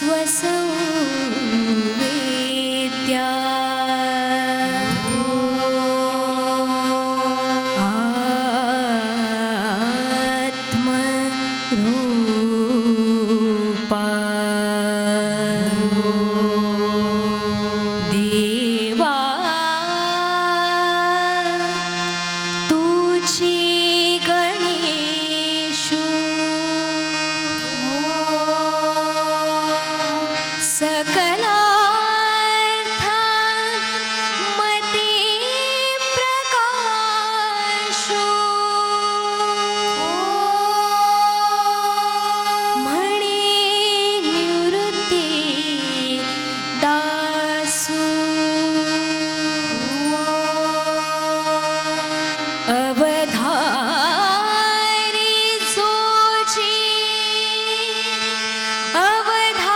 स्वसंवेद्या आत्मरूपा देवा तुझी गणेशु सकलार्थमते प्रकाशो म्हणे निवृत्ती दासु अवधारी जोची अवधारी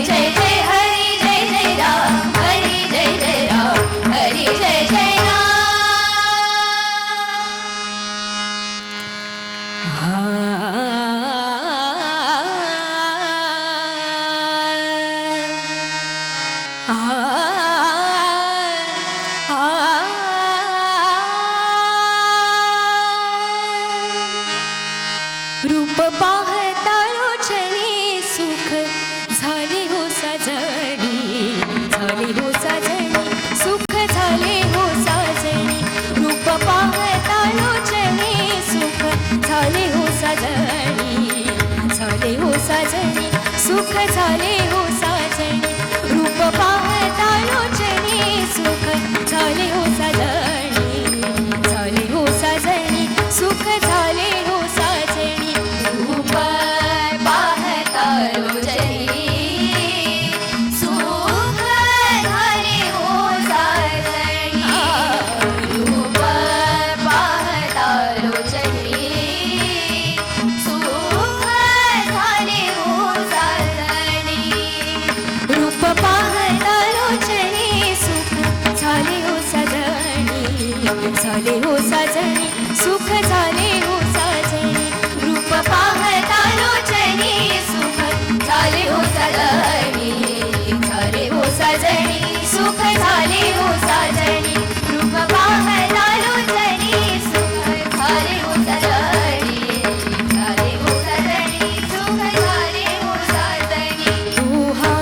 जय जय हरी जय जय राम हरी जय जय राम हरी जय जय रूप पाहता लोचनी सुख झाले हो साजणी झाले हो साजणी सुख झाले हो साजणी रूप पाहता लोचनी सुख झाले हो साजणी झाले हो साजणी सुख झाले हो साजणी रूप पाहता लोचनी सुख झाले हो साजणी झाले हो साजणी सुख झाले हो साजणी रूप पाहता लोचनी सुख झाले हो साजणी रूप पाहता लोचनी सुख झाले हो साजणी रूप पाहता लोचनी सुख झाले हो साजणी झाले हो साजणी सुख झाले हो साजणी रूप पाहता लोचनी सुख झाले हो साजणी झाले हो साजणी सुख झाले हो साजणी रूप पाहता लोचनी सुख झाले हो साजणी झाले हो साजणी सुख झाले हो साजणी तू हा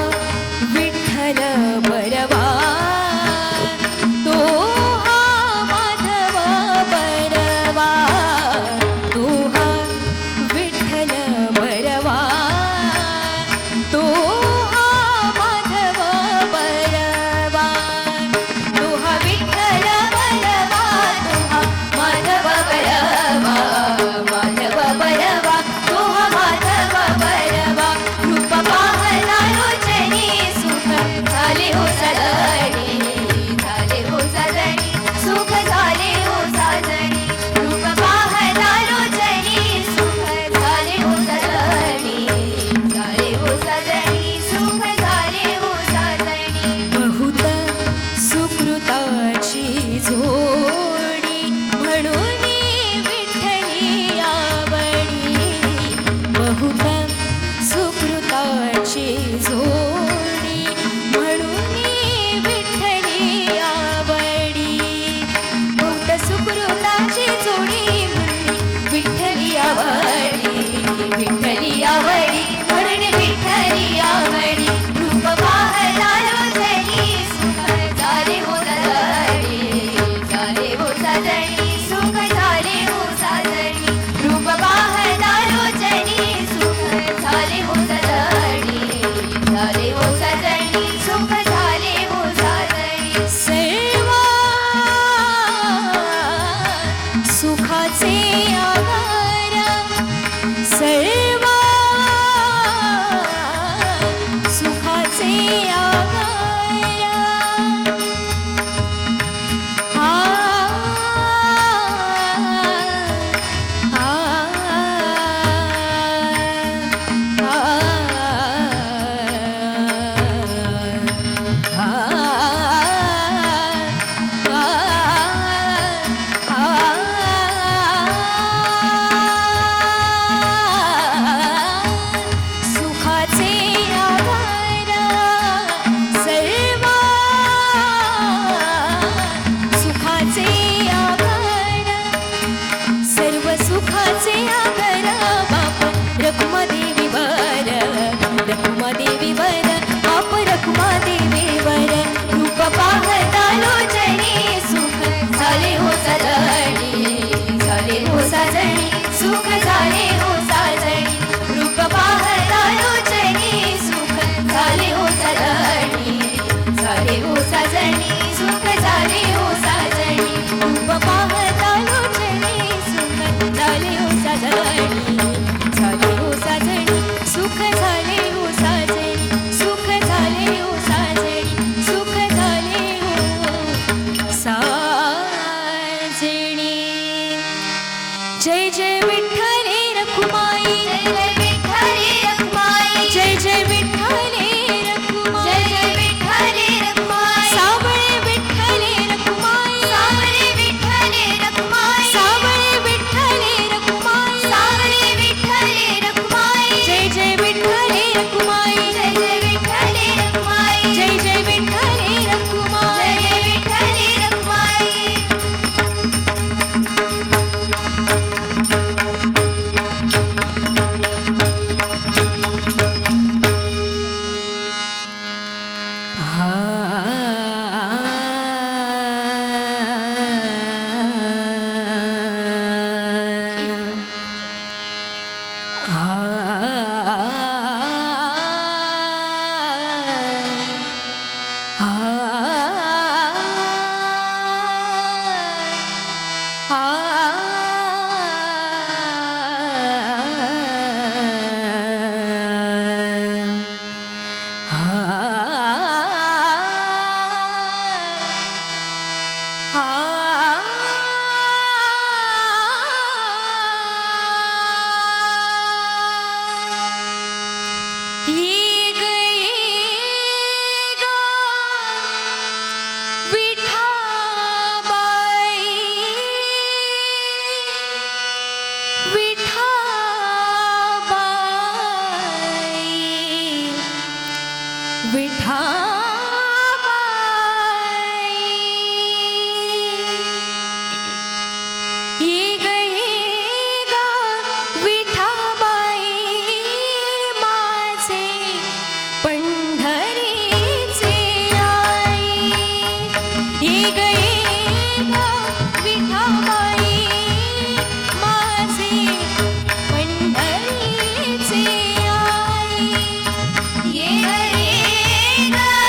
विठ्ठल बरवा तो हा माधव बरवा तो हा विठ्ठल बरवा तो हा माधव बरवा तो हा विठ्ठल बरवा तो हा माधव बरवा माधव बरवा तो हा माधव बरवा रूप पाहता लोचनी सुख झाले हो साजणी झाले हो साजणी सुख झाले हो साजणी रूप पाहता लोचनी सुख झाले हो साजणी झाले हो साजणी सुख झाले हो साजणी बहुत सुकृताची जोडी म्हणून विठ्ठली आवडी बहुत सुकृताची जोडी म्हणून विठ्ठली आवडी बहुत सुकृताची जोडी म्हणून विठ्ठली आवडी विठ्ठली आवडी म्हणून विठ्ठली आवडी रूप पाहता लोचनी सुख झाले हो साजणी झाले हो साजणी सुख झाले हो साजणी रूप पाहता लोचनी सुख झाले हो साजणी झाले हो साजणी सुख झाले हो साजणी सेवा सुखाचे आधार सेवा सुखाचे आधार सुखाचे आधार ये ग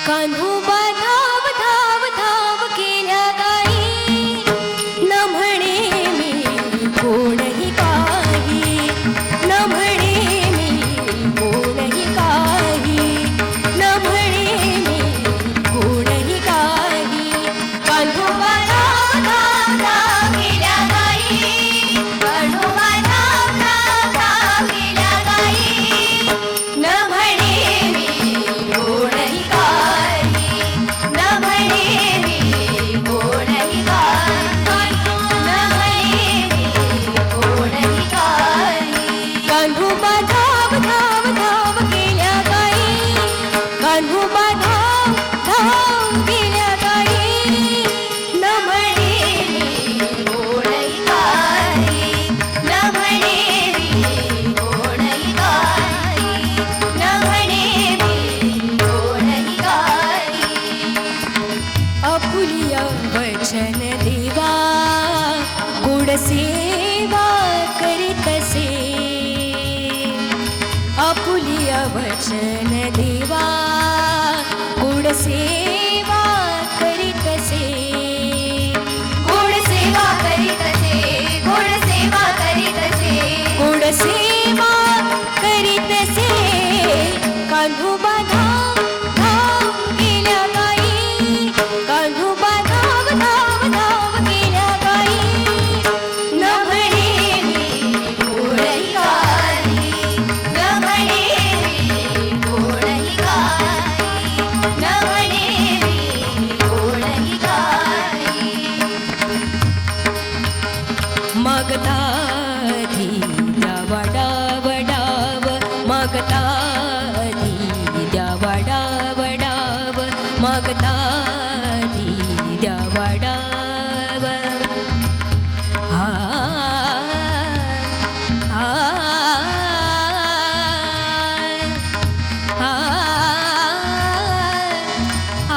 कान्होबा धाव धाव धाव केल्या गाई, न म्हणे मी कोणही काही, न म्हणे मी कोणही काही, न म्हणे मी कोणही काही. कान्होबा धाव धाव धाव केल्या गाई, कान्होबा धाव धाव धाव केल्या गाई, न म्हणे मी कोणही काही, न म्हणे मी कोणही काही, न म्हणे मी कोणही काही. कान्होबा धाव धाव धाव केल्या गाई, कान्होबा धाव धाव केल्या गाई, न म्हणे मी कोणही काही, न म्हणे मी कोणही काही, न म्हणे मी कोणही काही. आपुलिया वचन देवा गोड सेवा करीतसे, आपुलिया वचन देवा गोड सेवा करीतसे, गोड सेवा करीतसे, गोड सेवा करीतसे, गोड सेवा करीतसे. कान्होबा धाव धाव केल्या गाई, कान्होबा धाव धाव धाव केल्या गाई, न म्हणे मी कोणही काही, न म्हणे मी कोणही काही, न म्हणे मी कोणही काही. मागताधी द्यावा डाव डाव, मागताधी द्यावा डाव डाव, मागताधी द्यावा डाव. आ आ आ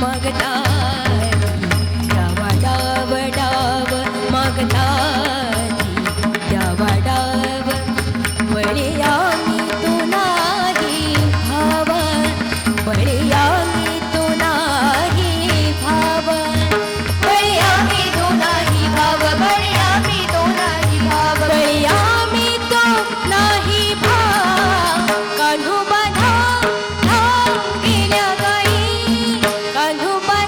मागताधी द्यावा डाव डाव, मागताधी द्यावा डाव. बळे आम्ही तो नाही भाव, बळे आम्ही तो नाही भाव, बळे आम्ही तो नाही भाव, बळे आम्ही तो नाही भाव, बळे आम्ही तो नाही भाव. कान्होबा धाव धाव केल्या गाई, कान्होबा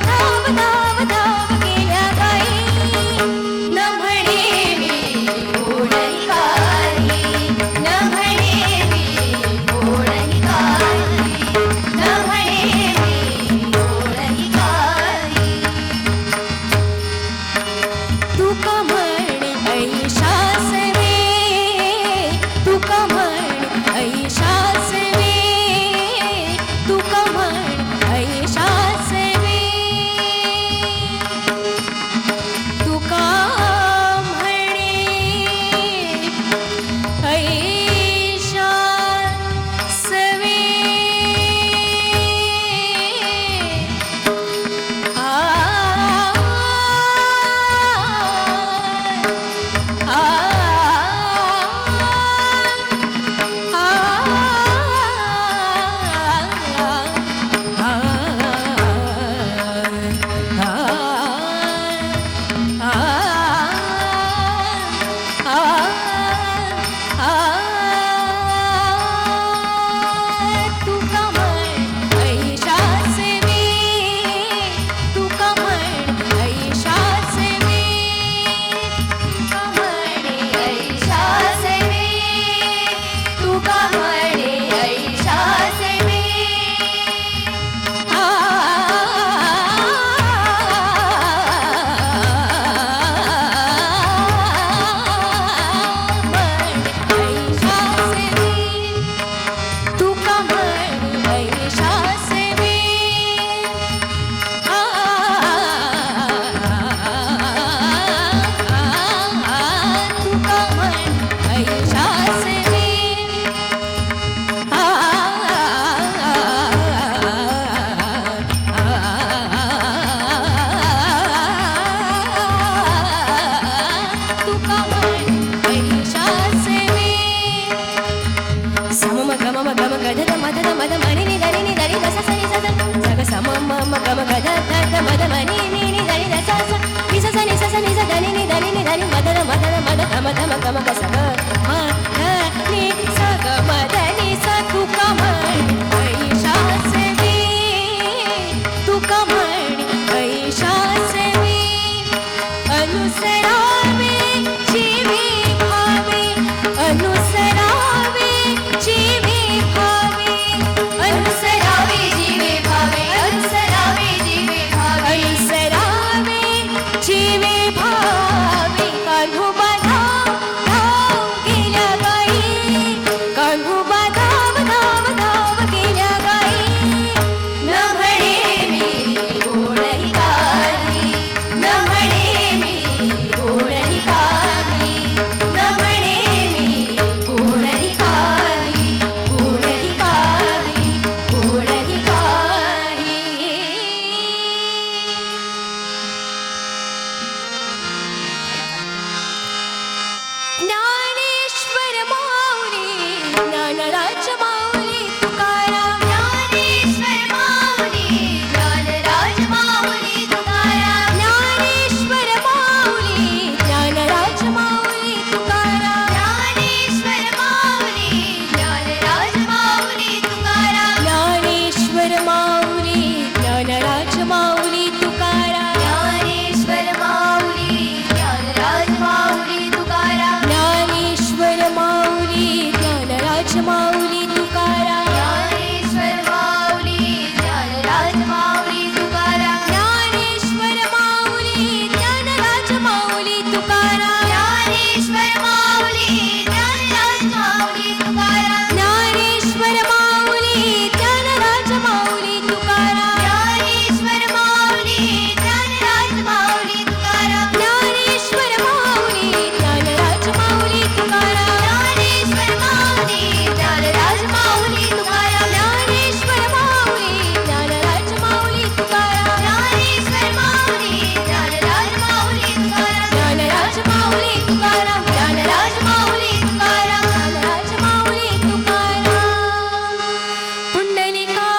मद मद मनी नी नी దని ద స స ని స స ని స స ని స దని ని దని ని దని మద మద మద గమ గమ గమ గ స గ మ ద ని స గ మద ని స తు కమణి వైశాసవి तू कमणी वैशासवी अनुसरावे जीवे भावे अनुसरावे जीवे भावे अनुसरावे जीवे भावे अनुसरावे जीवे भावे अनुसरावे जीवे भावे कान्होबा धाव गेल्या गाई कान्होबा धाव धाव धाव गेल्या गाई न म्हणे मी गोडही काली न म्हणे मी गोडही काली न म्हणे मी गोडही काली गोडही काली गोडही काली ज्ञानेश्वर माऊली ज्ञानराज माऊली तुकाराम ज्ञानेश्वर माऊली ज्ञानराज माऊली तुकाराम ज्ञानेश्वर माऊली ज्ञानराज माऊली तुकाराम ज्ञानेश्वर माऊली ज्ञानराज माऊली तुकाराम ज्ञानेश्वर माऊली ज्ञानराज माऊली तुकाराम ज्ञानेश्वर माऊली ज्ञानराज माऊली तुकाराम ज्ञानेश्वर माऊली ज्ञानराज माऊली तुकाराम ज्ञानेश्वर माऊली ज्ञानराज माऊली तुकाराम ज्ञानेश्वर माऊली ज्ञानराज माऊली तुकाराम ज्ञानेश्वर माऊली ज्ञानराज माऊली तुकाराम ज्ञानेश्वर माऊली ज्ञानराज माऊली तुकाराम ज्ञानेश्वर माऊली ज्ञानराज माऊली तुकाराम ज्ञानेश्वर माऊली ज्ञानराज माऊली तुकाराम ज्ञानेश्वर माऊली ज्ञानराज माऊली तुकाराम ज्ञानेश्वर माऊली ज्ञानराज माऊली तुकाराम ज्ञानेश्वर माऊली ज्ञानराज माऊली तुकाराम ज्ञानराज माऊली तुकाराम ज्ञानराज माऊली तुकाराम ज्ञानराज माऊली तुकाराम पुंडलिका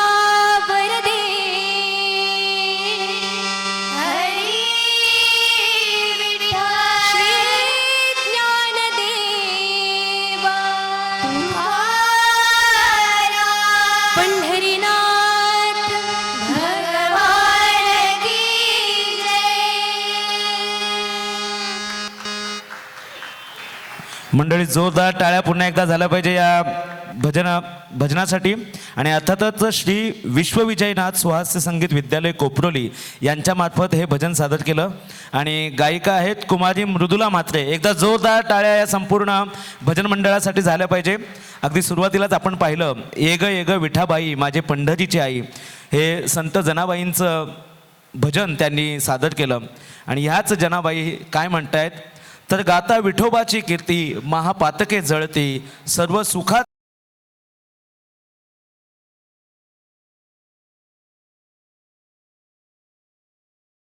वरदे हरी विठ्ठल श्री ज्ञानदेवा तुकाराम पंढरीनाथ भगवान की जय. मंडळी जोरदार टाळ्या पुन्हा एकदा झाल्या पाहिजे या भजनासाठी. आणि अर्थातच श्री विश्वविजयनाथ सुहास्य संगीत विद्यालय कोपरोली यांच्यामार्फत हे भजन सादर केलं. आणि गायिका आहेत कुमारी मृदुला म्हात्रे. एकदा जोरदार टाळ्या या संपूर्ण भजन मंडळासाठी झाल्या पाहिजे. अगदी सुरुवातीलाच आपण पाहिलं ये ग विठाबाई माझे पंढरीची आई, हे संत जनाबाईंचं भजन त्यांनी सादर केलं. आणि ह्याच जनाबाई काय म्हणतायत तर गाता विठोबाची कीर्ती महापातके जळती सर्व सुखात